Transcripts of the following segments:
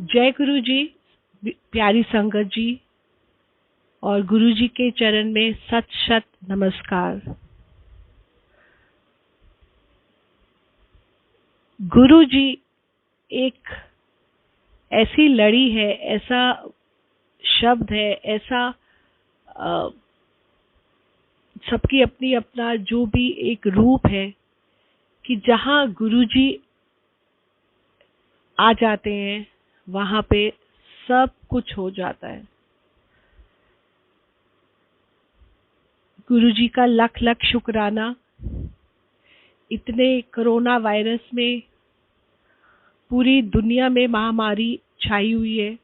जय गुरु जी, प्यारी संगत जी और गुरु जी के चरण में सत शत नमस्कार। गुरु जी एक ऐसी लड़ी है, ऐसा शब्द है, ऐसा सबकी अपनी अपना जो भी एक रूप है कि जहाँ गुरु जी आ जाते हैं वहाँ पे सब कुछ हो जाता है। गुरु जी का लख लख शुक्राना। इतने कोरोना वायरस में पूरी दुनिया में महामारी छाई हुई है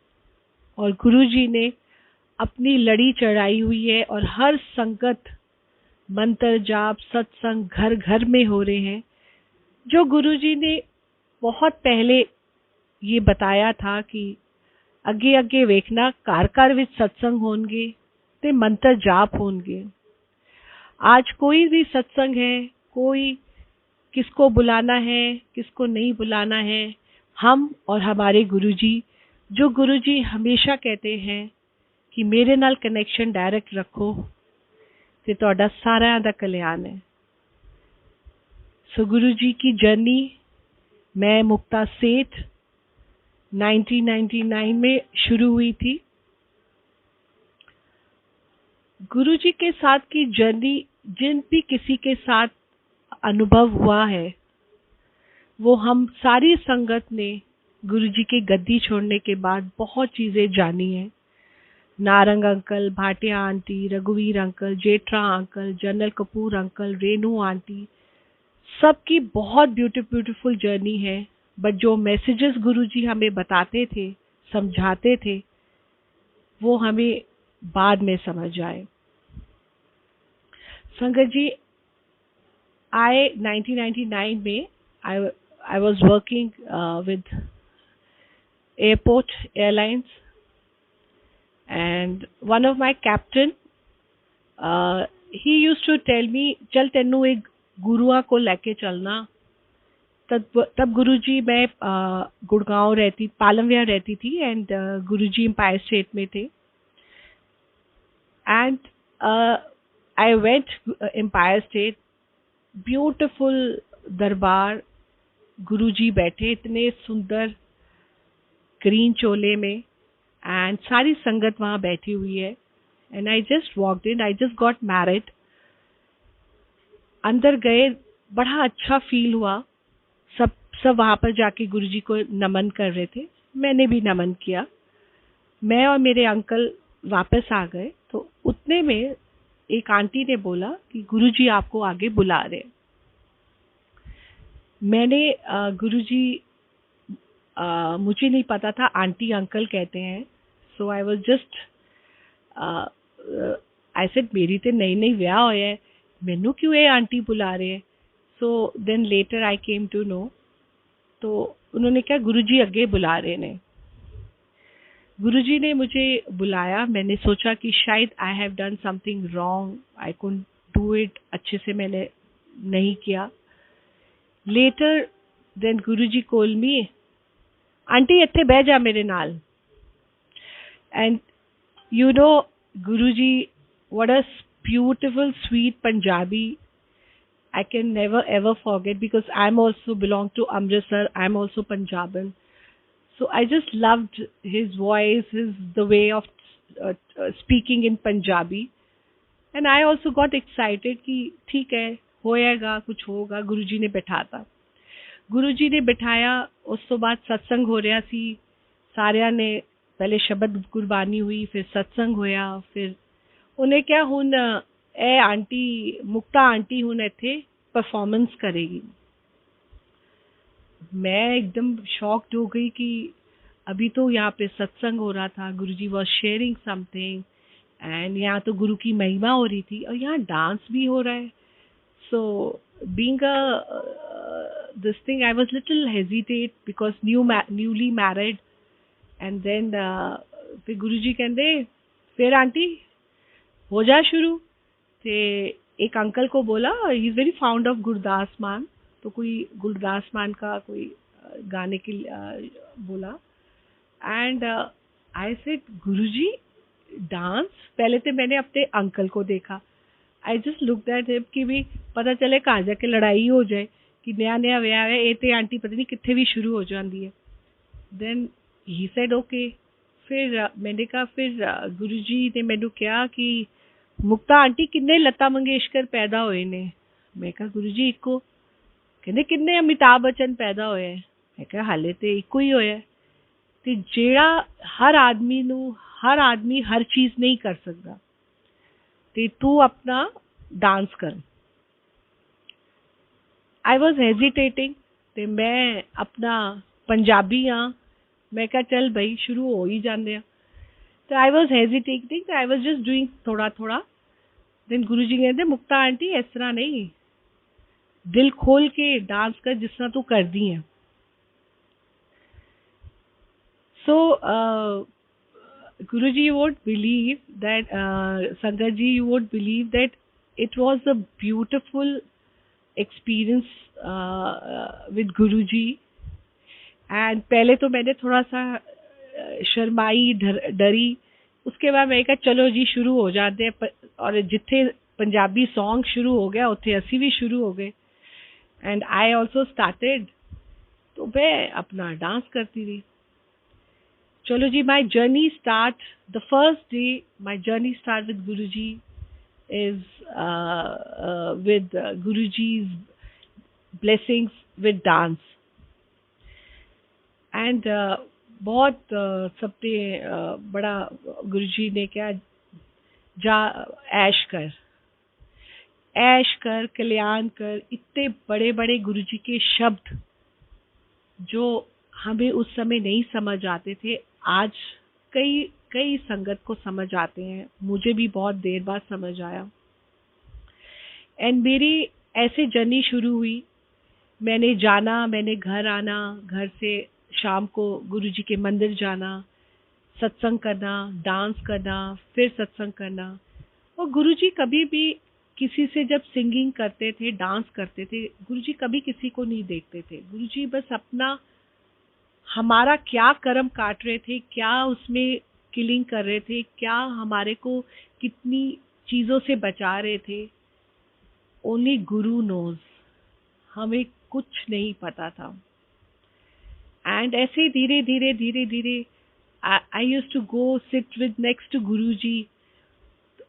और गुरु जी ने अपनी लड़ी चढ़ाई हुई है और हर संगत मंत्र जाप सत्संग घर घर में हो रहे हैं। जो गुरु जी ने बहुत पहले ये बताया था कि अगे अगे वेखना कार कार विच सत्संग होंगे ते मंत्र जाप होंगे। आज कोई भी सत्संग है, कोई किसको बुलाना है किसको नहीं बुलाना है, हम और हमारे गुरुजी, जो गुरुजी हमेशा कहते हैं कि मेरे नाल कनेक्शन डायरेक्ट रखो ते तुहाडा सारिਆਂ ਦਾ कल्याण है। सो गुरु जी की जर्नी मैं मुक्ता सेठ 1999 में शुरू हुई थी। गुरु जी के साथ की जर्नी जिन भी किसी के साथ अनुभव हुआ है वो हम सारी संगत ने गुरु जी की गद्दी छोड़ने के बाद बहुत चीज़ें जानी है। नारंग अंकल, भाटिया आंटी, रघुवीर uncle, Jethra uncle, general Kapoor uncle, Renu aunty, सबकी बहुत ब्यूटीफुल जर्नी है। बट जो मैसेजेस गुरुजी हमें बताते थे, समझाते थे, वो हमें बाद में समझ आए। संगत जी, 1999 में I was working with airport airlines, and one of my captain he used to tell me, चल तेनू एक गुरुआ को लेके चलना। तब गुरुजी, मैं गुड़गांव रहती, पालम विहार रहती थी एंड गुरुजी एम्पायर स्टेट में थे। And I went empire state, beautiful दरबार, गुरुजी बैठे इतने सुंदर ग्रीन चोले में एंड सारी संगत वहाँ बैठी हुई है। And I just walked in, I just got married. अंदर गए, बड़ा अच्छा फील हुआ। सब वहाँ पर जाके गुरुजी को नमन कर रहे थे, मैंने भी नमन किया। मैं और मेरे अंकल वापस आ गए तो उतने में एक आंटी ने बोला कि गुरुजी आपको आगे बुला रहे। मैंने गुरुजी, मुझे नहीं पता था आंटी अंकल कहते हैं। So I was just I said मेरी तो नई नई ब्याह होया है, मैनू क्यों ये आंटी बुला रहे हैं। So then later I came to know, तो उन्होंने कहा गुरुजी अगे बुला रहे ने। गुरुजी ने मुझे बुलाया, मैंने सोचा कि शायद I have done something wrong, I couldn't do it, अच्छे से मैंने नहीं किया। लेटर देन गुरुजी कॉल मी, आंटी इत्थे बह जा मेरे नाल। And you know Guruji, what a beautiful sweet Punjabi I can never ever forget, because I'm also belong to Amritsar, I'm also Punjaban. So I just loved his voice, the way of speaking in Punjabi. And I also got excited कि ठीक है, होएगा, कुछ होगा। गुरुजी ने बैठाता, गुरुजी ने बैठाया। उस तो बाद सत्संग हो रहा सी, सारिया ने पहले शब्द गुरबानी हुई, फिर सत्संग होया। फिर उन्हें क्या हुन ए आंटी मुक्ता आंटी हुन इत्थे परफॉर्मेंस करेगी। मैं एकदम शॉक्ड हो गई कि अभी तो यहाँ पे सत्संग हो रहा था, गुरुजी वाज शेयरिंग समथिंग एंड यहाँ तो गुरु की महिमा हो रही थी और यहाँ डांस भी हो रहा है। So being this thing, I was little hesitate because newly married. And then फिर गुरुजी कहते फिर आंटी हो जा शुरू। ते एक अंकल को बोला, he is very found of Gurdas मान, तो कोई गुरदास मान का कोई गाने के बोला। And I said Guruji dance? पहले तो मैंने अपने अंकल को देखा, I just look that him कि भी पता चले कहाँ जाके लड़ाई हो जाए कि नया नया विआह है ये ते आंटी पता नहीं कितने भी शुरू हो जाती है। Then he said okay. फिर मैंने कहा, फिर गुरुजी ने मैनू कहा कि मुक्ता आंटी किन्ने लता मंगेशकर पैदा होए ने? मैं कहा गुरुजी इको। कहते किन्ने अमिताभ बच्चन पैदा होए हैं? मैं कहा हाले ते इको ही होया। ते जेड़ा हर आदमी हर चीज नहीं कर सकता, ते तू अपना डांस कर। आई वॉज हेजिटेटिंग, ते मैं अपना पंजाबी हाँ, मैं कहा चल भाई शुरू हो ही जाते हैं। तो I was hesitating, I was just doing थोड़ा थोड़ा। देन गुरुजी कहते मुक्ता आंटी इस तरह नहीं, दिल खोल के डांस कर जिस तरह तू कर दी है। So, Guruji, you won't believe that, Sangatji, you won't believe that it was a beautiful experience with Guruji. And पहले तो मैंने थोड़ा सा शर्माई, डरी। उसके बाद मैं कहा चलो जी शुरू हो जाते हैं, और जिथे पंजाबी सॉन्ग शुरू हो गया उथे असी भी शुरू हो गए। एंड आई ऑल्सो स्टार्टेड, तो मैं अपना डांस करती रही। चलो जी, my journey start, the first day my journey start with Guruji is with Guruji's blessings with dance. And बहुत सबने बड़ा गुरुजी ने क्या, जा ऐश कर, ऐश कर, कल्याण कर, इतने बड़े बड़े गुरुजी के शब्द जो हमें उस समय नहीं समझ आते थे, आज कई कई संगत को समझ आते हैं। मुझे भी बहुत देर बाद समझ आया। एंड मेरी ऐसे जर्नी शुरू हुई। मैंने घर आना, घर से शाम को गुरुजी के मंदिर जाना, सत्संग करना, डांस करना, फिर सत्संग करना। और गुरुजी कभी भी किसी से जब सिंगिंग करते थे, डांस करते थे, गुरुजी कभी किसी को नहीं देखते थे। गुरुजी बस अपना, हमारा क्या कर्म काट रहे थे, क्या उसमें किलिंग कर रहे थे, क्या हमारे को कितनी चीज़ों से बचा रहे थे, ओनली गुरु नोज। हमें कुछ नहीं पता था। एंड ऐसे धीरे धीरे धीरे धीरे I used to go sit with next to Guruji.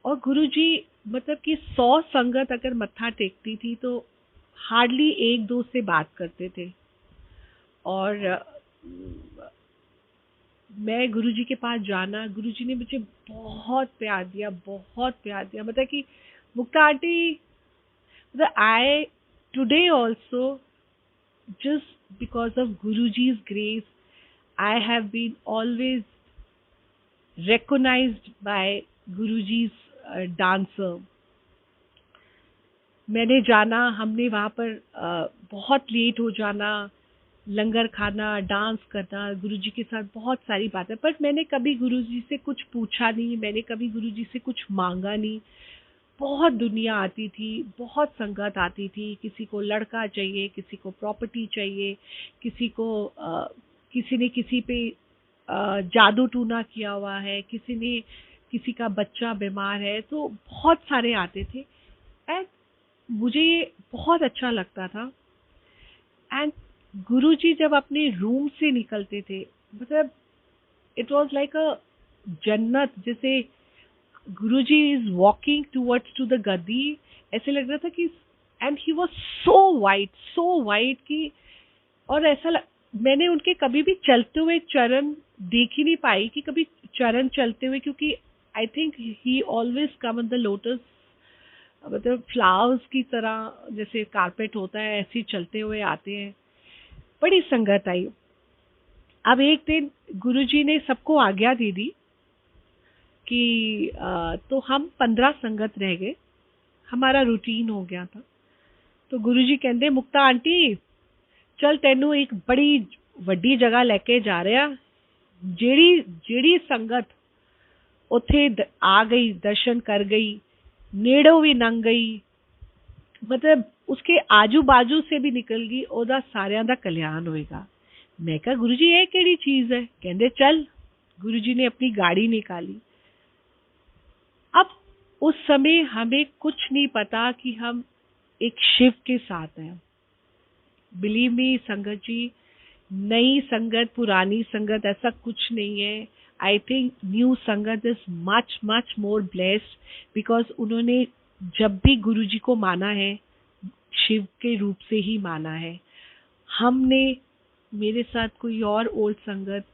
और गुरुजी मतलब कि 100 संगत अगर मत्था टेकती थी तो हार्डली एक दो से बात करते थे। और मैं गुरुजी के पास जाना, गुरुजी ने मुझे बहुत प्यार दिया, बहुत प्यार दिया। मतलब कि मुक्ता आंटी, मतलब I today also, just because of Guruji's grace, I have been always recognized by Guruji's dancer. मैंने जाना, हमने वहाँ पर बहुत लेट हो जाना, लंगर खाना, डांस करना, गुरुजी के साथ बहुत सारी बातें। पर मैंने कभी गुरुजी से कुछ पूछा नहीं, मैंने कभी गुरुजी से कुछ मांगा नहीं। बहुत दुनिया आती थी, बहुत संगत आती थी, किसी को लड़का चाहिए, किसी को प्रॉपर्टी चाहिए, किसी ने किसी पे जादू टूना किया हुआ है, किसी का बच्चा बीमार है, तो बहुत सारे आते थे। एंड मुझे ये बहुत अच्छा लगता था। एंड गुरुजी जब अपने रूम से निकलते थे, मतलब इट वाज लाइक अ जन्नत। जैसे Guruji is walking towards to the गद्दी, ऐसे लग रहा था कि, and he was so white कि, और मैंने उनके कभी भी चलते हुए चरण देख ही नहीं पाई कि कभी चरण चलते हुए, क्योंकि I think he always come on the lotus, मतलब फ्लावर्स की तरह, जैसे कारपेट होता है ऐसे चलते हुए आते हैं। बड़ी संगत आई। अब एक दिन गुरुजी ने सबको आज्ञा दे दी कि तो हम 15 संगत रह गए, हमारा रूटीन हो गया था। तो गुरुजी कहते मुक्ता आंटी चल तेनू एक बड़ी वड्डी जगह लेके जा रहे हैं, जेड़ी संगत उथे आ गई, दर्शन कर गई, नेड़ों भी लंघ गई, मतलब उसके आजू बाजू से भी निकल गई, ओदा सारियां दा कल्याण होएगा। मैं कहा गुरुजी ये केड़ी चीज है? कहते चल। गुरुजी ने अपनी गाड़ी निकाली। अब उस समय हमें कुछ नहीं पता कि हम एक शिव के साथ हैं। बिलीव मी संगत जी, नई संगत पुरानी संगत ऐसा कुछ नहीं है। आई थिंक न्यू संगत is much much more blessed, because उन्होंने जब भी गुरुजी को माना है शिव के रूप से ही माना है। हमने, मेरे साथ कोई और ओल्ड संगत,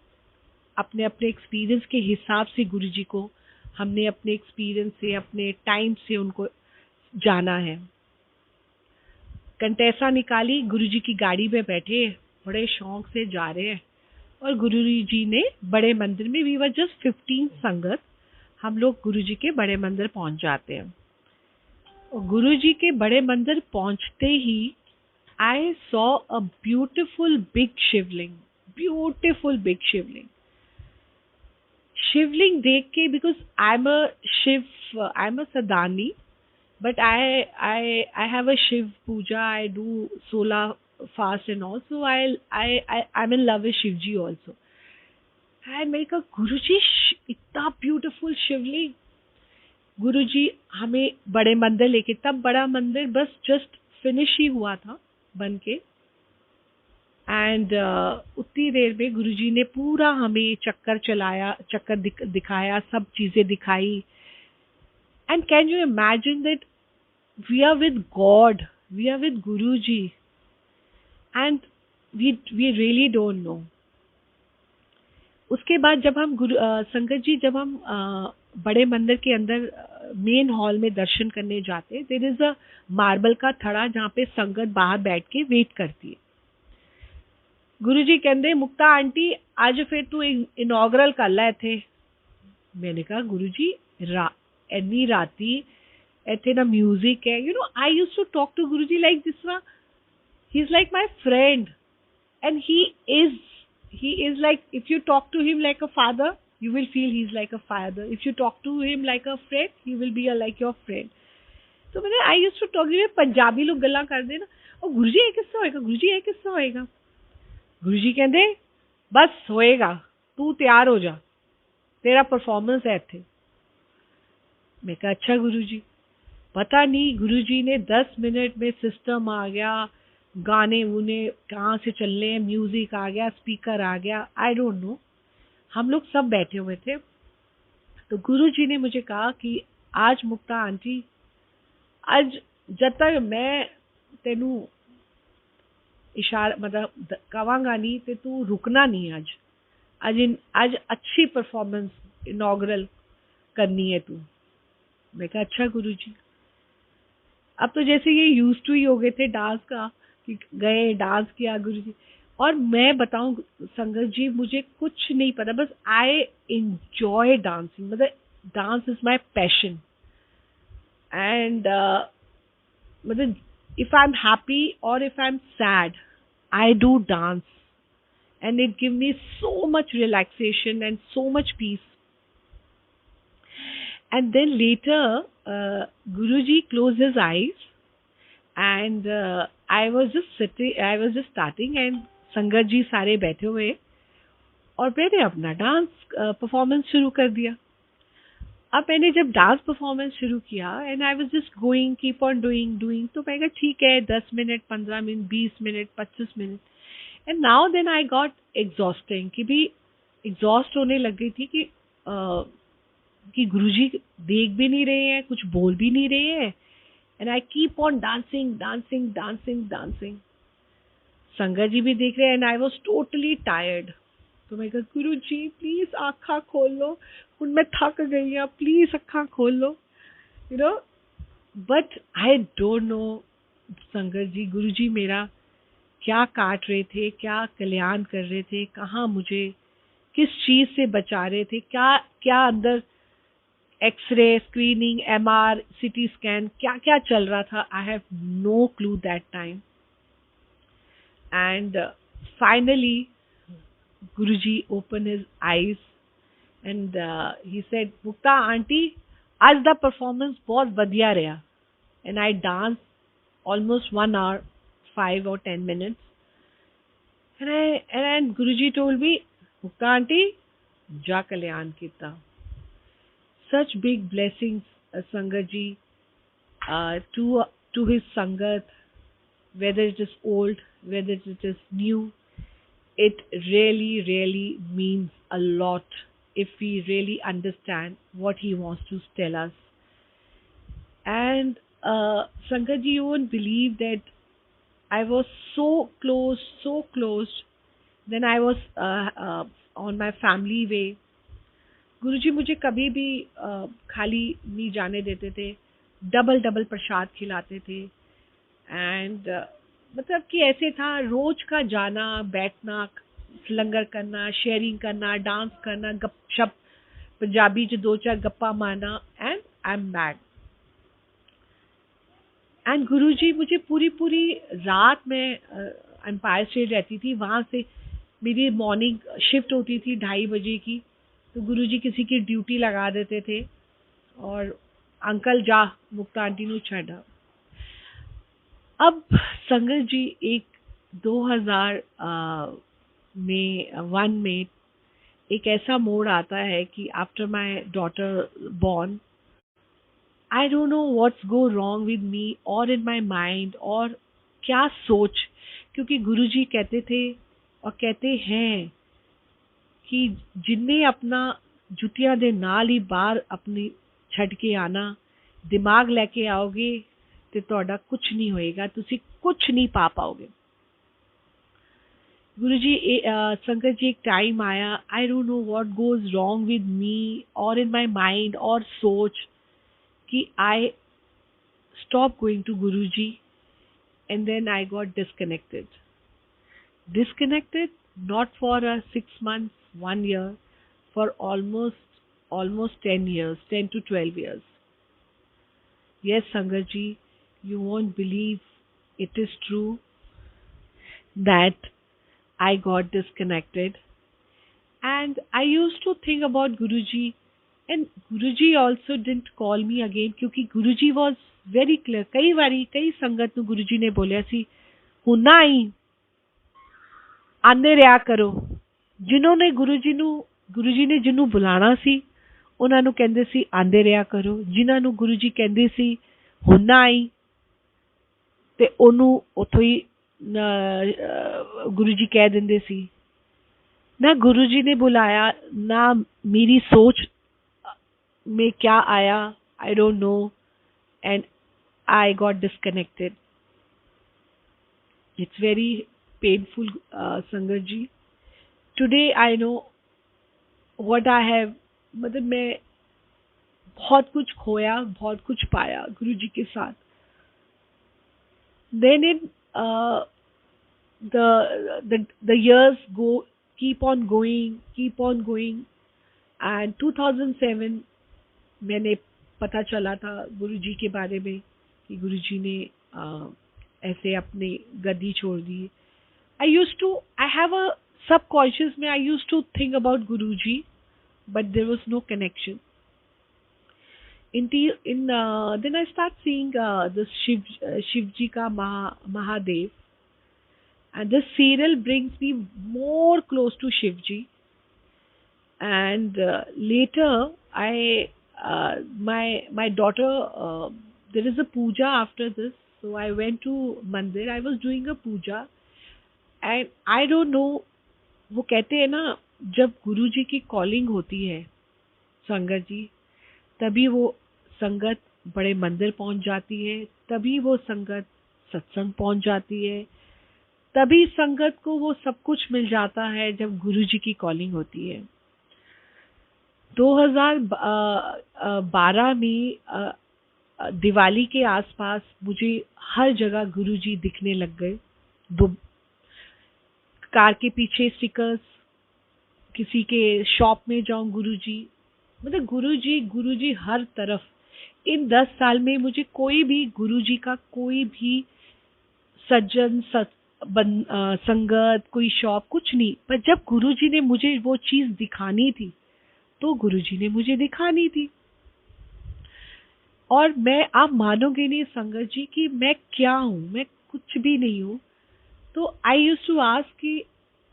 अपने अपने एक्सपीरियंस के हिसाब से गुरुजी को हमने अपने एक्सपीरियंस से, अपने टाइम से उनको जाना है। कंटेसा निकाली, गुरुजी की गाड़ी में बैठे, बड़े शौक से जा रहे हैं और गुरुजी ने बड़े मंदिर में, वी वर जस्ट 15 संगत, हम लोग गुरुजी के बड़े मंदिर पहुंच जाते हैं। और गुरुजी के बड़े मंदिर पहुंचते ही I saw a beautiful big Shivling, beautiful big Shivling. Shivling देख के, because I am a Shiv, I am a सदानी, but I have a Shiv puja. I do solar fast and all, so I'm in love with Shivji also. And मैं कहा गुरुजी इतना beautiful शिवलिंग। गुरुजी हमें बड़े मंदिर लेके, तब बड़ा मंदिर बस जस्ट फिनिश ही हुआ था बन के, एंड उतनी देर में गुरुजी ने पूरा हमें चक्कर चलाया, चक्कर दिखाया, सब चीजें दिखाई। And can you imagine that we are with God, we are with Guruji, and we really don't know. उसके बाद जब हम संगत जी, जब हम बड़े मंदिर के अंदर मेन हॉल में दर्शन करने जाते, देयर इज अ मार्बल का थड़ा जहाँ पे संगत बाहर बैठ के वेट करती है। गुरुजी कहते मुक्ता आंटी आज फिर तू इनॉग्रल कर ला थे। मैंने कहा गुरुजी एनी राती ਇੱਥੇ ना म्यूजिक है, I used to talk to Guruji like this one. He's like my friend, and he is like, if you talk to him like a father, you will feel he's like a father. If you talk to him like a friend, he will be like your friend. तो मैंने I used to talk, Punjabi लोग गल्ला करते ना, और गुरुजी ये किस्सा होएगा, गुरुजी ये किस्सा होएगा। गुरुजी कहते बस होएगा, तू तैयार हो जा, तेरा परफॉर्मेंस है इत्थे। मैं कहा अच्छा गुरुजी। पता नहीं गुरुजी ने 10 मिनट में सिस्टम आ गया, गाने उन्हें कहाँ से चलने हैं, म्यूजिक आ गया, स्पीकर आ गया, आई डोंट नो। हम लोग सब बैठे हुए थे। तो गुरुजी ने मुझे कहा कि आज मुक्ता आंटी, आज जब तक मैं तेनू इशारा मतलब कवांगा नहीं ते तू रुकना नहीं। आज अच्छी परफॉर्मेंस इनॉग्रल करनी है तू। मैं कहा अच्छा गुरुजी। अब तो जैसे ये यूज टू ही हो गए थे डांस का, कि गए डांस किया गुरुजी। और मैं बताऊं संगत जी, मुझे कुछ नहीं पता, बस आई एंजॉय डांसिंग, मतलब dance is my passion. And मतलब इफ आई एम हैप्पी और if I am sad, I do dance, and it gives me so much relaxation and so much peace. And then later, Guruji closed his eyes, and I was just starting, and संगत जी सारे बैठे हुए और मैंने अपना dance performance शुरू कर दिया। अब मैंने जब डांस परफॉर्मेंस शुरू किया, and I was just going, keep on doing, तो मैं कहा ठीक है 10 minute, 15 minute, 20 minute, 25 minute, and now then I got exhausting, कि भी एग्जॉस्ट होने लग गई थी कि गुरुजी देख भी नहीं रहे हैं, कुछ बोल भी नहीं रहे हैं, and I keep on dancing. संगत जी भी देख रहे हैं, and I was totally tired. तो मैं कहा गुरुजी प्लीज आँखा खोल लो, हुण मैं थक गई हूँ, प्लीज अखा खोल लो, बट आई डोंट नो संगत जी, गुरुजी मेरा क्या काट रहे थे, क्या कल्याण कर रहे थे, कहाँ मुझे किस चीज से बचा रहे थे, क्या अंदर X ray, screening, MR, CT scan, क्या क्या चल रहा था। I have no clue that time. And finally Guruji open his eyes and he said Mukta aunty आज दा परफॉर्मेंस बहुत बढ़िया रहा। And I dance almost 1 hour, 5 or 10 minutes. and Guruji told me, Mukta aunty, ja kalyan kita. Such big blessings, Sangat ji, to his Sangat, whether it is old, whether it is new, it really, really means a lot if we really understand what he wants to tell us. And Sangat ji, you won't believe that I was so close. Then I was on my family way. गुरुजी मुझे कभी भी खाली नहीं जाने देते थे, double double प्रसाद खिलाते थे. एंड मतलब कि ऐसे था, रोज का जाना, बैठना, लंगर करना, शेयरिंग करना, डांस करना, गपशप, पंजाबी जो दो चार गप्पा मारना, and I am back. And Guruji मुझे पूरी पूरी रात में एम्पायर स्टेट रहती थी. वहाँ से मेरी मॉर्निंग शिफ्ट होती थी 2:30 बजे की. तो गुरुजी किसी की ड्यूटी लगा देते थे और अंकल जा मुक्ता आंटी नु छड़ा. अब संगत जी एक 2001 में एक ऐसा मोड़ आता है कि after my daughter born, I don't know what's go wrong with me और इन माय माइंड, और क्या सोच. क्योंकि गुरुजी कहते थे और कहते हैं कि जिन्ने अपना जुतियां दे नाल ही बाहर अपनी छड़ के आना, दिमाग लेके आओगे तो ਤੁਹਾਡਾ कुछ नहीं होएगा, ਤੁਸੀਂ कुछ नहीं पा पाओगे. गुरुजी संगत जी एक टाइम आया, I don't know what goes wrong with me और इन माय माइंड और सोच, कि I stop going to Guruji and then I got disconnected not for 6 months, 1 year, for almost 10 years, 10 to 12 years. Yes, Sangat ji, you won't believe, it is true that I got disconnected, and I used to think about Guruji, and Guruji also didn't call me again, क्योंकि Guruji was very clear. कई संगत ਨੂੰ Guruji ने बोलिया सी, ਹੁਣ ਨਾ ਆਈ, ਆਂਦੇ ਰਿਹਾ ਕਰੋ. ਜਿन्होंने ਗੁਰੂਜੀ ਨੇ ਜਿਹਨੂੰ ਬੁਲਾਣਾ ਸੀ, ਉਹਨਾਂ ਨੂੰ ਕਹਿੰਦੇ ਸੀ ਆਂਦੇ ਰਿਹਾ ਕਰੋ. ਜਿਨ੍ਹਾਂ ਨੂੰ ਗੁਰੂਜੀ ਕਹਿੰਦੇ ਸੀ ਹੁਣ ਨਾ ਆਈ, ਤੇ ਉਹਨੂੰ ਉੱਥੋਂ ਹੀ ਗੁਰੂਜੀ ਕਹਿ ਦਿੰਦੇ ਸੀ. ना गुरुजी ने बुलाया, ना मेरी सोच में क्या आया, I don't know, and I got disconnected. It's very painful, sangat ji. Today I know what I have, मतलब मैं बहुत कुछ खोया, बहुत कुछ पाया गुरुजी के साथ. Then in the years keep on going, and 2007 मैंने पता चला था गुरुजी के बारे में कि गुरुजी ने ऐसे अपने गद्दी छोड़ दी. I have a subconscious में I used to think about Guruji, but there was no connection. Then I start seeing this Shivji ka Mahadev, and this serial brings me more close to Shivji. And later my daughter, there is a puja after this, so I went to mandir. I was doing a puja, and I don't know, वो कहते हैं ना, जब गुरुजी की calling होती है संगत जी, तभी वो संगत बड़े मंदिर पहुंच जाती है, तभी वो संगत सत्संग पहुंच जाती है, तभी संगत को वो सब कुछ मिल जाता है जब गुरुजी की कॉलिंग होती है. 2012 में दिवाली के आसपास मुझे हर जगह गुरुजी दिखने लग गए. कार के पीछे स्टिकर्स, किसी के शॉप में जाऊं गुरुजी, मतलब गुरुजी हर तरफ. इन 10 साल में मुझे कोई भी गुरुजी का कोई भी सज्जन संगत, कोई शॉप, कुछ नहीं. पर जब गुरुजी ने मुझे वो चीज दिखानी थी, तो गुरुजी ने मुझे दिखानी थी. और मैं, आप मानोगे नहीं संगत जी, कि मैं क्या हूँ, मैं कुछ भी नहीं हूँ. तो आई यूज्ड टू आस्क कि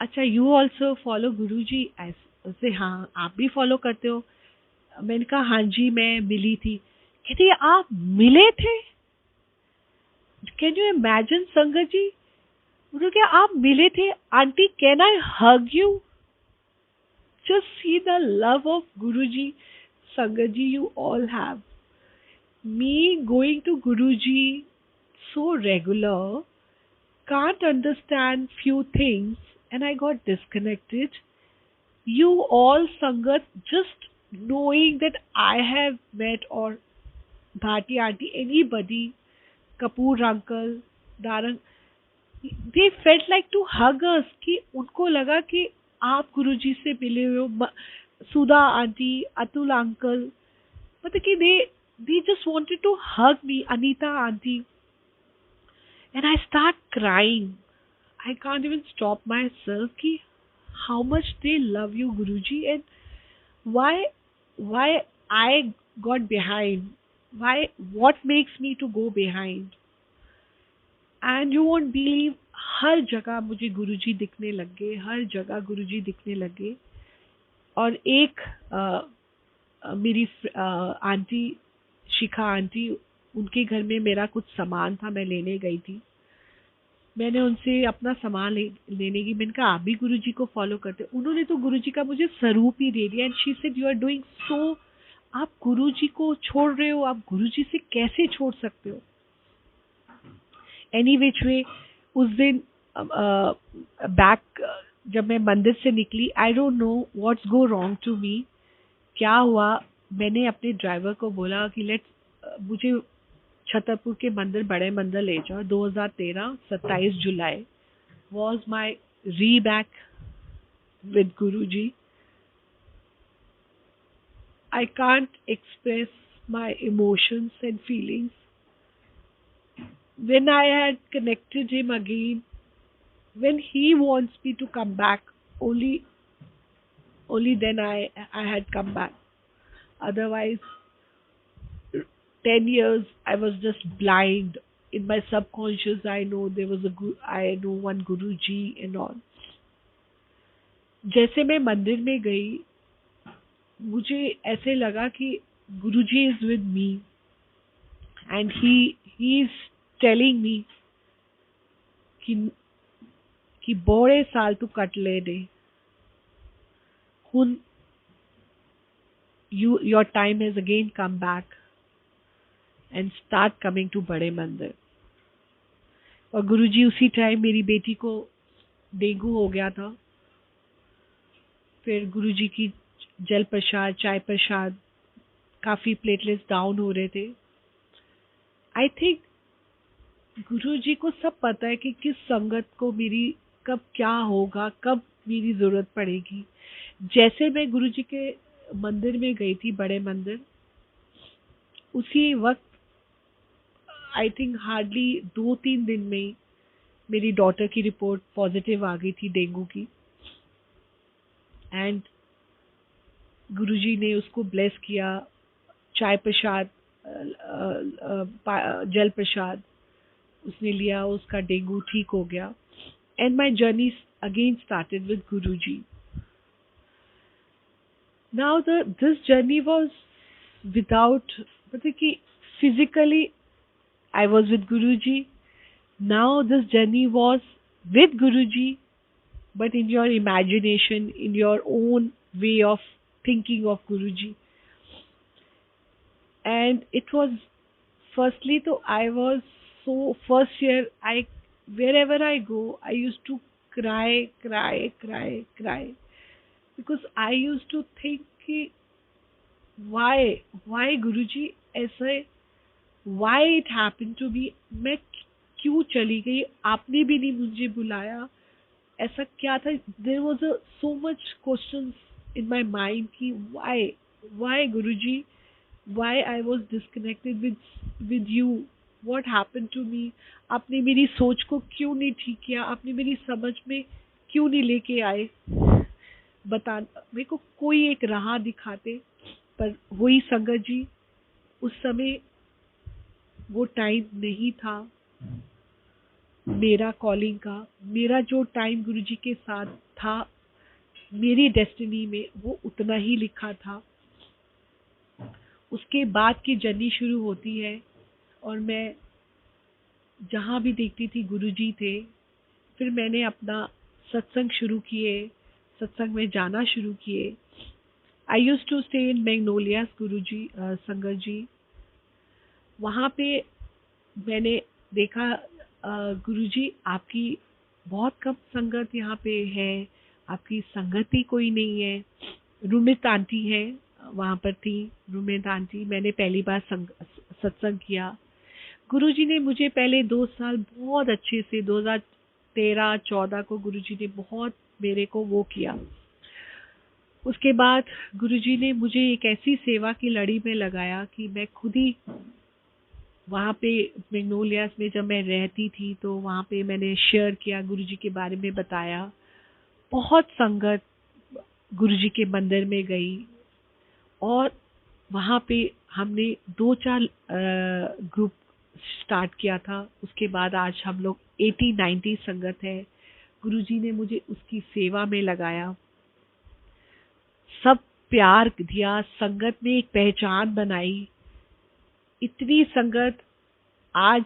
अच्छा यू ऑल्सो फॉलो गुरुजी? ऐसे हाँ, आप भी फॉलो करते हो? मैंने कहा हाँ जी, मैं मिली थी। कहती आप मिले थे? कैन यू इमेजिन संगत जी? उन्होंने क्या आप मिले थे? Aunty can I hug you? Just see the love of Guruji. Sangat ji, you all have me going to Guruji so regular, can't understand few things, and I got disconnected. You all Sangat, just knowing that I have met or Bhati auntie, anybody, Kapoor uncle, Darang, they felt like to hug us कि उनको लगा कि आप गुरुजी से मिले हुए हो. सुधा aunty, Atul uncle, मतलब कि they just wanted to hug me, Anita auntie, and I start crying. I can't even stop myself ki how much they love you, Guruji, and why I got behind. Why what makes me to go behind? And you won't believe, हर जगह मुझे गुरुजी दिखने लग गए, हर जगह गुरुजी दिखने लगे. और एक मेरी आंटी, शिखा आंटी, उनके घर में मेरा कुछ सामान था, मैं लेने गई थी. मैंने उनसे अपना सामान लेने की, मैंने कहा आप भी गुरुजी को फॉलो करते? उन्होंने तो गुरुजी का मुझे स्वरूप ही दे दिया. And she said you are doing so, आप गुरुजी को छोड़ रहे हो, आप गुरुजी से कैसे छोड़ सकते हो? एनी विच वे, उस दिन बैक जब मैं मंदिर से निकली, I don't know what's go wrong to me. क्या हुआ, मैंने अपने ड्राइवर को बोला कि मुझे छतरपुर के मंदिर, बड़े मंदिर ले जाओ. 2013 27 जुलाई was my re-back with Guruji. I can't express my emotions and feelings. When I had connected him again, when he wants me to come back, only then I had come back. Otherwise, 10 years I was just blind. In my subconscious, I know I know one Guruji and all. जैसे मैं मंदिर में गई, मुझे ऐसे लगा कि Guruji is with me and he is telling me कि बड़े साल तू कट ले दे, हुन your time has again come back and start coming to बड़े मंदिर. और गुरुजी उसी टाइम मेरी बेटी को डेंगू हो गया था. फिर गुरुजी की जल प्रसाद, चाय प्रसाद, काफी प्लेटलेट्स डाउन हो रहे थे. आई थिंक गुरुजी को सब पता है कि किस संगत को मेरी कब क्या होगा, कब मेरी जरूरत पड़ेगी. जैसे मैं गुरुजी के मंदिर में गई थी, बड़े मंदिर, उसी वक्त आई थिंक हार्डली 2-3 दिन में मेरी डॉटर की रिपोर्ट पॉजिटिव आ गई थी डेंगू की. एंड गुरुजी ने उसको ब्लेस किया. चाय प्रसाद, जल प्रसाद उसने लिया, उसका डेंगू ठीक हो गया. And my journey again started with Guruji. Now this journey was without, मतलब कि physically I was with Guruji. Now this journey was with Guruji, but in your imagination, in your own way of thinking of Guruji. And it was, firstly, so I was so, first year, wherever I go, I used to cry, because I used to think कि why Guruji ऐसे, why it happened to be, मैं क्यों चली गई, आपने भी नहीं मुझे बुलाया, ऐसा क्या था? There was so much questions in my mind कि why Guruji, why I was disconnected with you, what happened to me? आपने मेरी सोच को क्यों नहीं ठीक किया, आपने मेरी समझ में क्यों नहीं लेके आए, बता मेरे को कोई एक राह दिखाते. पर वही संगत जी, उस समय वो टाइम नहीं था. मेरा कॉलिंग का, मेरा जो टाइम गुरुजी के साथ था, मेरी डेस्टिनी में वो उतना ही लिखा था। उसके बाद की जर्नी शुरू होती है और मैं जहाँ भी देखती थी गुरुजी थे। फिर मैंने अपना सत्संग शुरू किए, सत्संग में जाना शुरू किए। आई use to stay in magnolias गुरुजी संगत जी। वहाँ पे मैंने देखा गुरुजी आपकी बहुत कम संगत यहाँ पे है, आपकी संगत ही कोई नहीं है। रुमित आंटी है वहाँ पर थी, रुमित आंटी। मैंने पहली बार सत्संग किया। गुरुजी ने मुझे पहले 2 साल बहुत अच्छे से 2013-14 को गुरुजी ने बहुत मेरे को वो किया। उसके बाद गुरुजी ने मुझे एक ऐसी सेवा की लड़ी में लगाया कि मैं खुद ही वहाँ पे मैग्नोलियास में जब मैं रहती थी तो वहाँ पे मैंने शेयर किया, गुरुजी के बारे में बताया। बहुत संगत गुरुजी के मंदिर में गई और वहाँ पे हमने 2-4 ग्रुप स्टार्ट किया था। उसके बाद आज हम लोग 80-90 संगत है। गुरुजी ने मुझे उसकी सेवा में लगाया, सब प्यार दिया, संगत में एक पहचान बनाई। इतनी संगत आज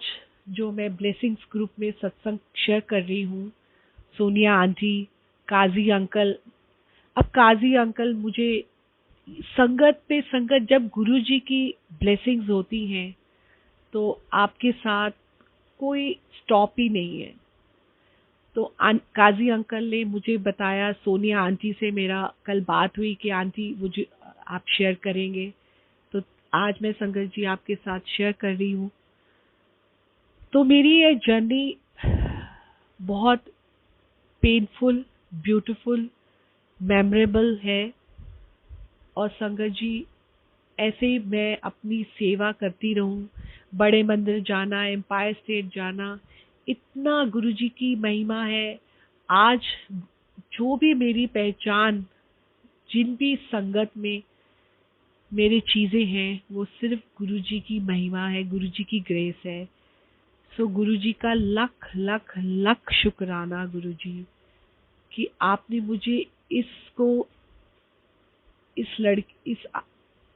जो मैं ब्लेसिंग्स ग्रुप में सत्संग शेयर कर रही हूँ, सोनिया आंटी, काजी अंकल। अब काजी अंकल मुझे संगत पे संगत, जब गुरुजी की ब्लेसिंग्स होती हैं तो आपके साथ कोई स्टॉप ही नहीं है। तो काजी अंकल ने मुझे बताया, सोनिया आंटी से मेरा कल बात हुई कि आंटी मुझे आप शेयर करेंगे, तो आज मैं संगत जी आपके साथ शेयर कर रही हूँ। तो मेरी ये जर्नी बहुत पेनफुल, ब्यूटीफुल, मेमोरेबल है। और संगत जी ऐसे ही मैं अपनी सेवा करती रहूं, बड़े मंदिर जाना, एम्पायर स्टेट जाना, इतना गुरुजी की महिमा है। आज जो भी मेरी पहचान, जिन भी संगत में मेरी चीज़ें हैं, वो सिर्फ गुरुजी की महिमा है, गुरुजी की ग्रेस है। सो गुरुजी का लख लख लख शुक्राना गुरुजी कि आपने मुझे इसको,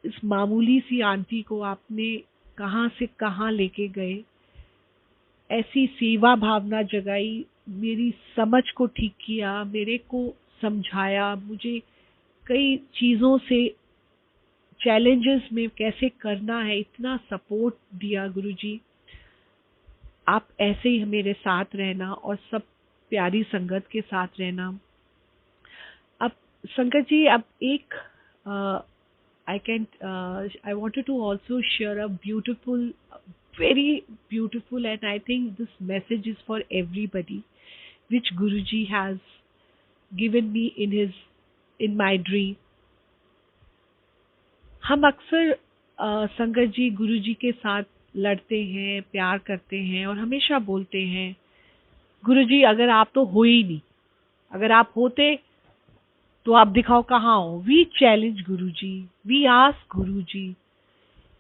इस मामूली सी आंटी को आपने कहाँ से कहाँ लेके गए, ऐसी सेवा भावना जगाई, मेरी समझ को ठीक किया, मेरे को समझाया, मुझे कई चीज़ों से, चैलेंजेस में कैसे करना है, इतना सपोर्ट दिया गुरुजी। आप ऐसे ही मेरे साथ रहना और सब प्यारी संगत के साथ रहना। अब संगत जी, अब एक I wanted to also share a beautiful, very beautiful, and I think this message is for everybody, which Guruji has given me in my dream. हम अक्सर संगत जी गुरुजी के साथ लड़ते हैं, प्यार करते हैं और हमेशा बोलते हैं, गुरुजी अगर आप तो हो ही नहीं, अगर आप होते तो आप दिखाओ कहाँ हो। We challenge Guruji, we ask Guruji,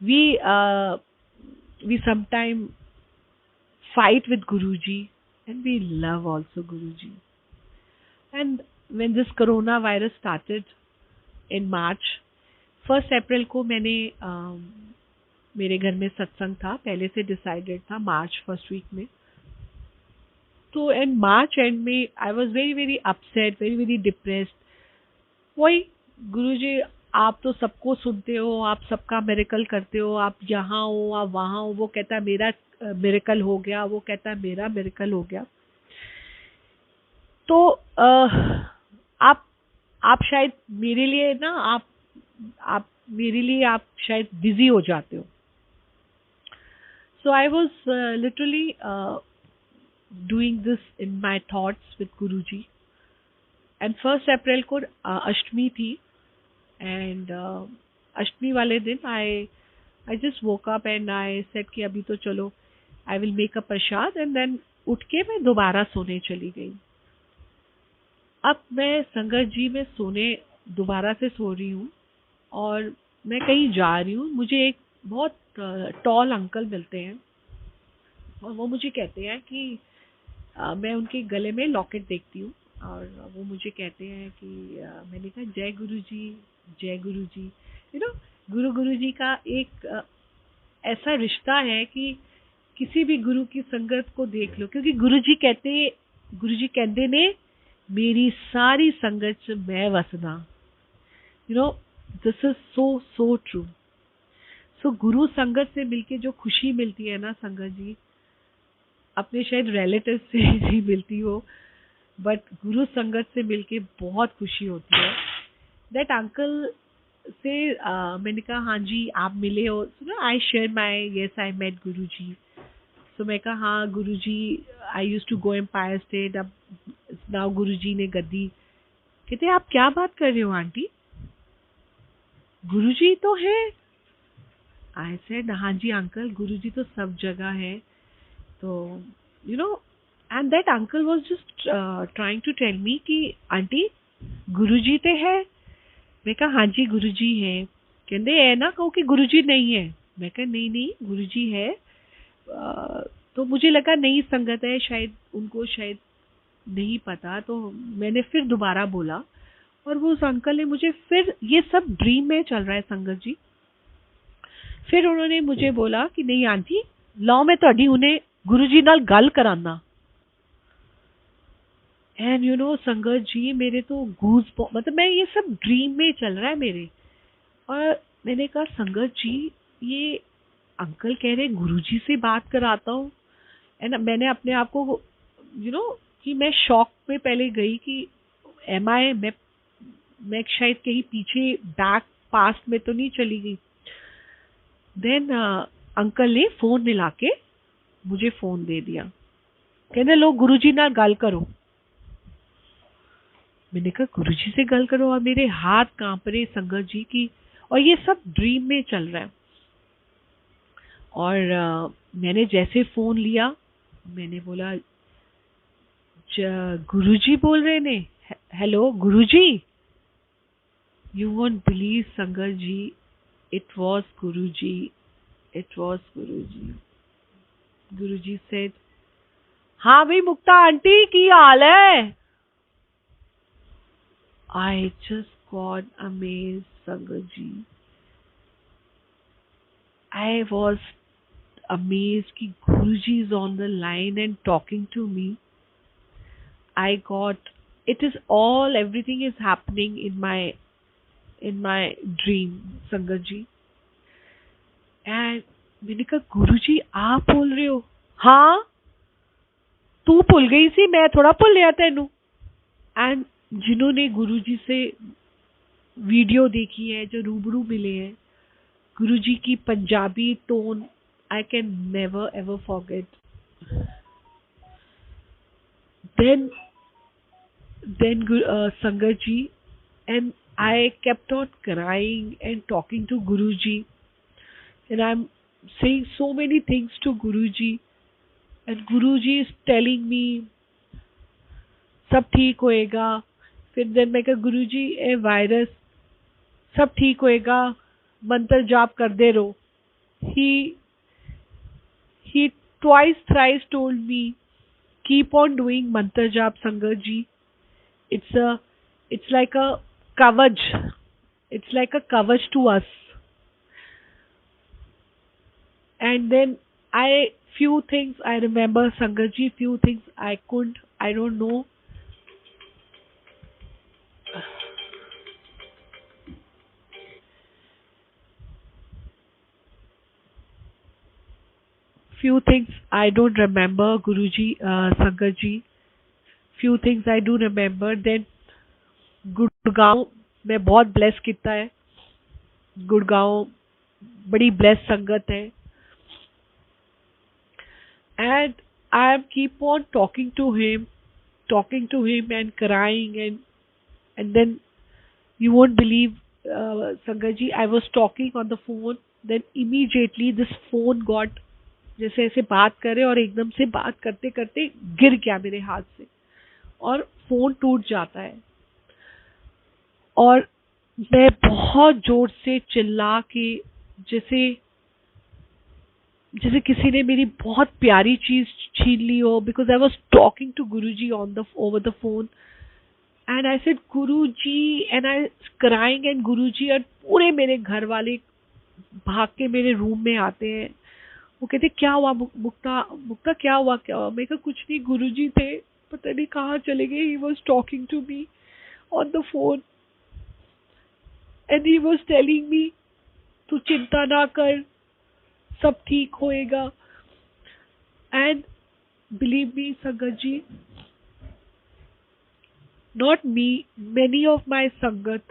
we sometime fight with Guruji, and we love also Guruji. And when this coronavirus started in March, 1 April को मैंने मेरे घर में सत्संग था, पहले से डिसाइडेड था मार्च फर्स्ट वीक में। तो एंड मार्च एंड में I was very very upset, very very depressed. वही, गुरुजी आप तो सबको सुनते हो, आप सबका मिरेकल करते हो, आप यहाँ हो, आप वहाँ हो। वो कहता है मेरा मिरेकल हो गया, वो कहता है मेरा मिरेकल हो गया। तो आप शायद मेरे लिए ना, आप मेरे लिए आप शायद बिजी हो जाते हो। So I was literally doing this in my thoughts with Guruji. And 1 April को अष्टमी थी। एंड अष्टमी वाले दिन I just woke up and I said कि अभी तो चलो, I will make a prasad, and then उठ के मैं दोबारा सोने चली गई। अब मैं संगत जी में दोबारा से सो रही हूँ और मैं कहीं जा रही हूँ। मुझे एक बहुत टॉल अंकल मिलते हैं और वो मुझे कहते हैं कि मैं उनके गले में लॉकेट देखती हूँ और वो मुझे कहते हैं कि मैंने कहा जय गुरु जी, जय गुरु जी। गुरु जी का एक ऐसा रिश्ता है कि किसी भी गुरु की संगत को देख लो, क्योंकि गुरु जी कहते ने मेरी सारी संगत च मैं वसदा। This is so true. So Guru sangat से मिलके जो खुशी मिलती है ना संगत जी, अपने शायद रिलेटिव से नहीं मिलती हो, बट गुरु संगत से मिलके बहुत खुशी होती है। दैट अंकल से मैंने कहा हाँ जी आप मिले हो, I share my yes I met Guru ji. तो मैं कहा हाँ Guru ji, I use to go Empire State, अब नाउ गुरु जी ने गद्दी। कहते आप क्या बात कर रहे हो आंटी, गुरु जी तो है। आई सेड हाँ जी अंकल, गुरु जी तो सब जगह है। तो and that uncle was just trying to tell me कि आंटी गुरु जी तो है। मैं कहा हाँ जी गुरु जी है। कहते है ना, कहो कि गुरु जी नहीं है। मैं कहा नहीं गुरु जी है। तो मुझे लगा नई संगत है, शायद उनको शायद नहीं पता, तो मैंने फिर दोबारा बोला और वो उस अंकल ने मुझे फिर, ये सब ड्रीम में चल रहा है संगत जी, फिर उन्होंने मुझे बोला कि नहीं आंटी लाओ मैं ਤੁਹਾਡੀ उन्हें गुरु जी नाल गल कराना। एंड संगत जी मेरे तो गूज, मतलब मैं ये सब ड्रीम में चल रहा है मेरे। और मैंने कहा संगत जी ये अंकल कह रहे गुरुजी से बात कराता हूँ। एंड मैंने अपने आप को कि मैं शॉक में पहले गई कि मैं शायद कहीं पीछे बैक पास्ट में तो नहीं चली गई। देन अंकल ने फोन मिला के मुझे फोन दे दिया, कहने लो गुरुजी नाल गल करो। मैंने कहा गुरुजी से गल करो, और मेरे हाथ कांप रहे संगत जी की, और ये सब ड्रीम में चल रहा है। और मैंने जैसे फोन लिया मैंने बोला गुरुजी बोल रहे ने, hello Guruji. You won't believe sangat ji, it was Guruji, it was Guruji. Guruji said हाँ भाई मुक्ता आंटी की हाल है। आई जस्ट गॉट अमेज्ड संगत जी, आई वाज amazed कि Guruji is on the line and talking to me. It is all, everything is happening in my dream, संगत जी। And मैंने कहा गुरुजी आप बोल रहे हो? हाँ तू भूल गई सी, मैं थोड़ा भूल लिया तेनू। एंड जिन्होंने गुरुजी से वीडियो देखी है, जो रूबरू मिले हैं, गुरुजी की Punjabi tone I can never ever forget. Then Sangat ji, and I kept on crying and talking to Guruji, and I'm saying so many things to Guruji, and Guruji is telling me सब ठीक होएगा। फिर दिन मैं कहा गुरुजी ए virus सब ठीक होएगा, मंत्र जाप करते रहो। He twice thrice told me keep on doing mantra jap Sangat ji. It's like a kavach. It's like a kavach to us. And then few things I remember Sangat ji, few things I don't know. Few things I don't remember Guruji, Sangat ji. Few things I do remember. Then Gurgaon में बहुत bless किया है, गुड़गांव बड़ी bless संगत है। And I am keep on talking to him and crying, and then you won't believe Sangat ji, I was talking on the phone, then immediately this phone got, जैसे ऐसे बात करे और एकदम से बात करते करते गिर गया मेरे हाथ से और फोन टूट जाता है। और मैं बहुत जोर से चिल्ला के, जैसे जैसे किसी ने मेरी बहुत प्यारी चीज छीन ली हो, because I was talking to Guru ji on the over the phone, and I said Guru ji, and I crying, and Guru ji और पूरे मेरे घर वाले भाग के मेरे रूम में आते हैं। वो कहते क्या हुआ मुक्ता, मुक्ता क्या हुआ, क्या हुआ? मैं कहा कुछ नहीं, गुरुजी थे, पता नहीं कहाँ चले गए। He was talking to me on the phone and he was telling me तू चिंता ना कर, सब ठीक होएगा। And believe me sangat ji, not me, many of my sangat,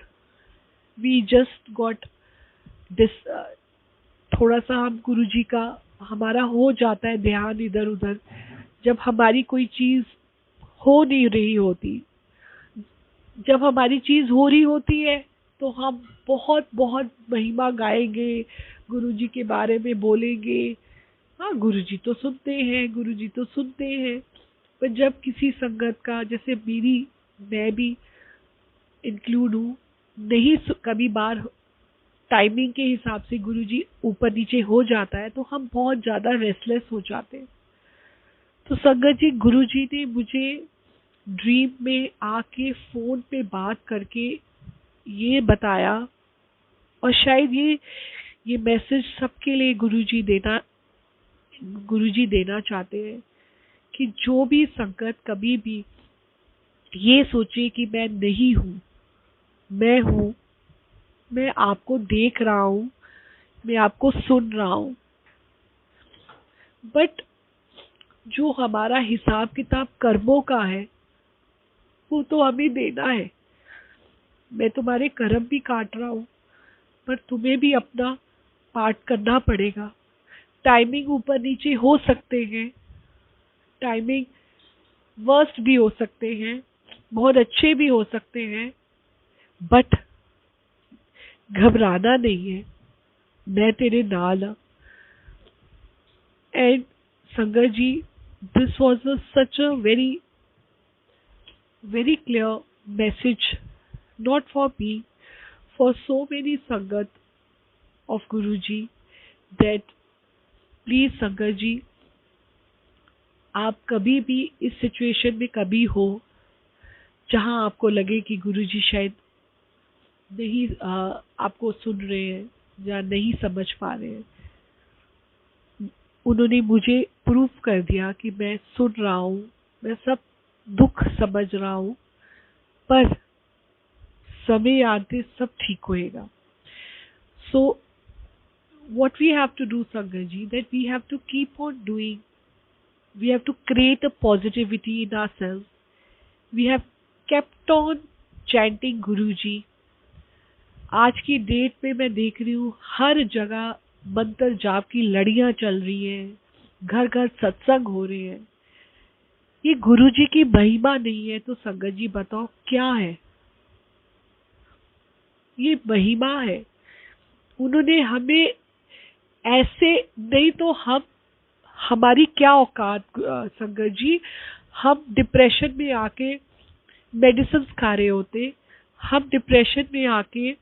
we just got this, थोड़ा सा हम गुरुजी का हमारा हो जाता है ध्यान इधर उधर, जब हमारी कोई चीज हो नहीं रही होती। जब हमारी चीज हो रही होती है तो हम बहुत बहुत महिमा गाएंगे, गुरुजी के बारे में बोलेंगे, हाँ गुरुजी तो सुनते हैं, गुरुजी तो सुनते हैं। पर जब किसी संगत का, जैसे मैं भी इंक्लूड हूँ, नहीं कभी बार टाइमिंग के हिसाब से गुरुजी ऊपर नीचे हो जाता है तो हम बहुत ज्यादा रेस्टलेस हो जाते हैं। तो संगत जी, गुरुजी ने मुझे ड्रीम में आके फोन पे बात करके ये बताया, और शायद ये मैसेज सबके लिए गुरुजी देना चाहते हैं कि जो भी संगत कभी भी ये सोचे कि मैं नहीं हूँ, मैं हूँ, मैं आपको देख रहा हूँ, मैं आपको सुन रहा हूँ, बट जो हमारा हिसाब किताब कर्मों का है वो तो हमें देना है। मैं तुम्हारे कर्म भी काट रहा हूँ, पर तुम्हें भी अपना पार्ट करना पड़ेगा। टाइमिंग ऊपर नीचे हो सकते हैं, टाइमिंग वर्स्ट भी हो सकते हैं, बहुत अच्छे भी हो सकते हैं, बट घबराना नहीं है, मैं तेरे नाल हाँ। And sangat ji, this was such a very very clear message, not for me, for so many Sangat of Guruji, that please संगत जी, आप कभी भी इस सिचुएशन में कभी हो जहां आपको लगे कि गुरुजी शायद नहीं आपको सुन रहे हैं या नहीं समझ पा रहे हैं, उन्होंने मुझे प्रूव कर दिया कि मैं सुन रहा हूँ, मैं सब दुख समझ रहा हूँ, पर समय आते सब ठीक होएगा। सो what we have to do, Sangaji, that we have to keep on doing. We have to create a positivity in ourselves. We have kept on chanting Guruji. आज की डेट में मैं देख रही हूँ हर जगह मंत्र जाप की लड़ियां चल रही हैं, घर घर सत्संग हो रहे हैं। ये गुरुजी की महिमा नहीं है तो संगत जी बताओ क्या है? ये महिमा है। उन्होंने हमें ऐसे, नहीं तो हमारी क्या औकात संगत जी, हम डिप्रेशन में आके मेडिसिन खा रहे होते, हम डिप्रेशन में आके,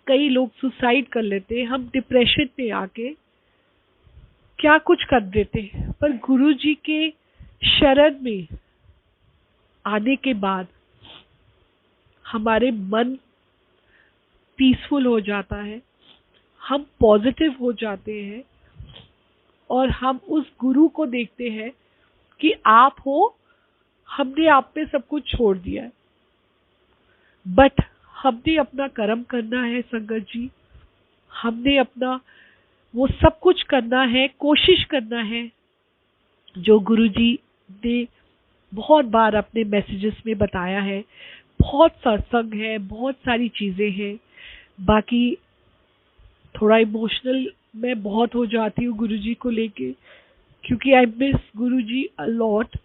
कई लोग सुसाइड कर लेते, हम डिप्रेशन में आके क्या कुछ कर देते, पर गुरुजी के शरण में आने के बाद हमारे मन पीसफुल हो जाता है, हम पॉजिटिव हो जाते हैं, और हम उस गुरु को देखते हैं कि आप हो, हमने आप पे सब कुछ छोड़ दिया है, बट हमने अपना कर्म करना है संगत जी, हमने अपना वो सब कुछ करना है, कोशिश करना है जो गुरुजी ने बहुत बार अपने मैसेजेस में बताया है। बहुत सत्संग है, बहुत सारी चीजें हैं, बाकी थोड़ा इमोशनल मैं बहुत हो जाती हूँ गुरुजी को लेके, क्योंकि I miss Guruji a lot.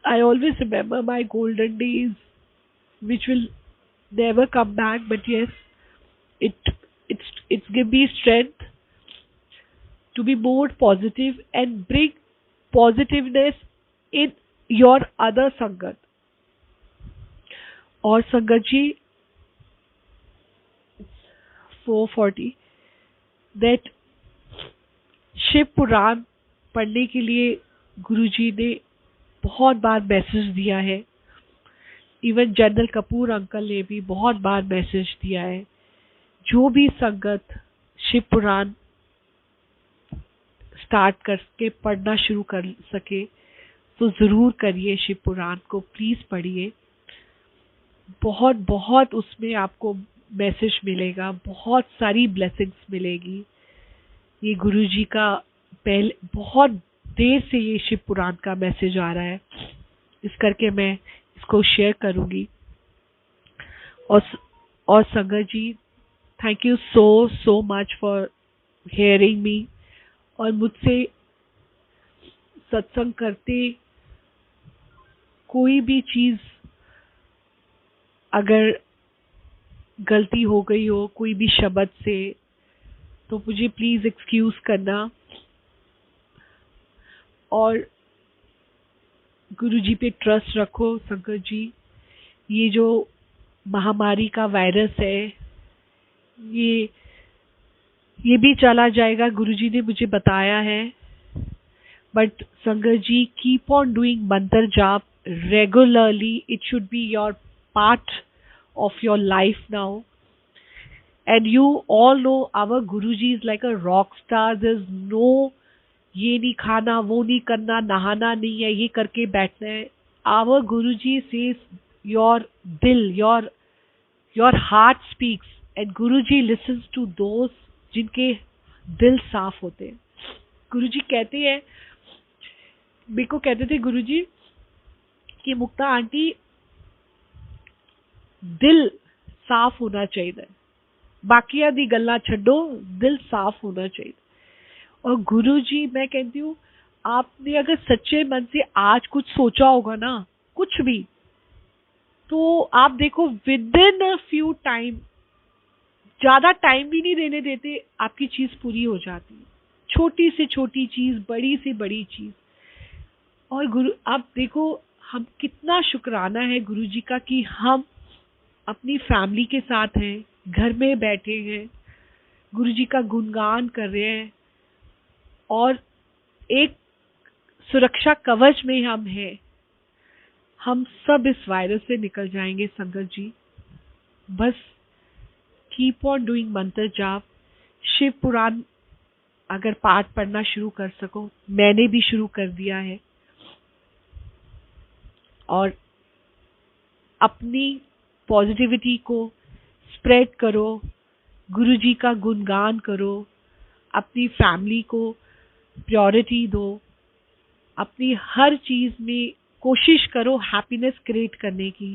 I always remember my golden days, which will never come back. But yes, it it's give me strength to be more positive and bring positiveness in your other sangat. और संगत जी, 440, that Shiv पुराण पढ़ने के लिए गुरुजी ने बहुत बार message दिया है। Even general Kapoor uncle ने भी बहुत बार मैसेज दिया है। जो भी संगत शिव पुराण स्टार्ट करके पढ़ना शुरू कर सके तो ज़रूर करिए, शिव पुराण को प्लीज़ पढ़िए। बहुत बहुत उसमें आपको मैसेज मिलेगा, बहुत सारी ब्लेसिंग्स मिलेगी। ये गुरुजी का पहले बहुत देर से ये शिव पुराण का मैसेज आ रहा है, इस करके मैं इसको शेयर करूँगी। और sangat ji, thank you so much for hearing me. और मुझसे सत्संग करते कोई भी चीज़ अगर गलती हो गई हो कोई भी शब्द से, तो मुझे प्लीज़ एक्सक्यूज़ करना। और गुरुजी पे ट्रस्ट रखो संगत जी। ये जो महामारी का वायरस है, ये भी चला जाएगा, गुरुजी ने मुझे बताया है। बट संगत जी, कीप ऑन डूइंग मंत्र जाप regularly. It should be your part of your life now. And you all know our Guruji is like a rock star. There's no ये नहीं खाना, वो नहीं करना, नहाना नहीं है, ये करके बैठना है। Our Guruji says your दिल, your heart speaks, and Guruji listens to those जिनके दिल साफ होते हैं। गुरुजी कहते हैं, मेरे को कहते थे गुरुजी कि मुक्ता आंटी दिल साफ होना चाहिए, बाकिया दी गल्ला छड्डो, दिल साफ होना चाहिए। और गुरुजी, मैं कहती हूँ, आपने अगर सच्चे मन से आज कुछ सोचा होगा ना, कुछ भी, तो आप देखो with in a few time, ज्यादा टाइम भी नहीं देने देते, आपकी चीज पूरी हो जाती है। छोटी से छोटी चीज, बड़ी से बड़ी चीज। और गुरु, आप देखो हम कितना शुक्राना है गुरुजी का कि हम अपनी फैमिली के साथ हैं, घर में बैठे हैं, गुरुजी का गुणगान कर रहे हैं, और एक सुरक्षा कवच में हम हैं। हम सब इस वायरस से निकल जाएंगे संगत जी। बस कीप ऑन डूइंग मंत्र जाप। शिव पुराण अगर पाठ पढ़ना शुरू कर सको, मैंने भी शुरू कर दिया है, और अपनी पॉजिटिविटी को स्प्रेड करो, गुरुजी का गुणगान करो, अपनी फैमिली को प्रायोरिटी दो, अपनी हर चीज में कोशिश करो हैप्पीनेस क्रिएट करने की।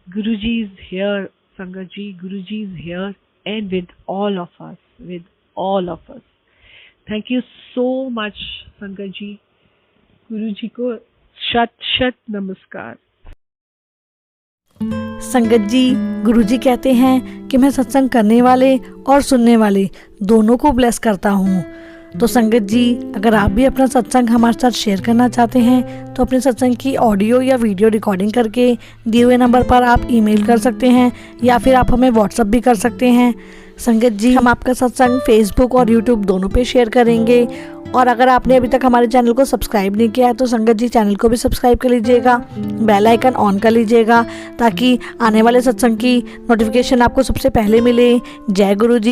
गुरुजी is here sangat ji, Guruji is here and with all of us, with all of us. Thank you so much sangat ji. गुरुजी को शत शत नमस्कार। संगत जी, गुरुजी कहते हैं कि मैं सत्संग करने वाले और सुनने वाले दोनों को ब्लेस करता हूँ। तो संगत जी, अगर आप भी अपना सत्संग हमारे साथ शेयर करना चाहते हैं तो अपने सत्संग की ऑडियो या वीडियो रिकॉर्डिंग करके दिए हुए नंबर पर आप ईमेल कर सकते हैं, या फिर आप हमें व्हाट्सएप भी कर सकते हैं। संगत जी, हम आपका सत्संग फेसबुक और यूट्यूब दोनों पे शेयर करेंगे। और अगर आपने अभी तक हमारे चैनल को सब्सक्राइब नहीं किया है तो संगत जी चैनल को भी सब्सक्राइब कर लीजिएगा, बेल आइकन ऑन कर लीजिएगा, ताकि आने वाले सत्संग की नोटिफिकेशन आपको सबसे पहले मिले। जय गुरु जी।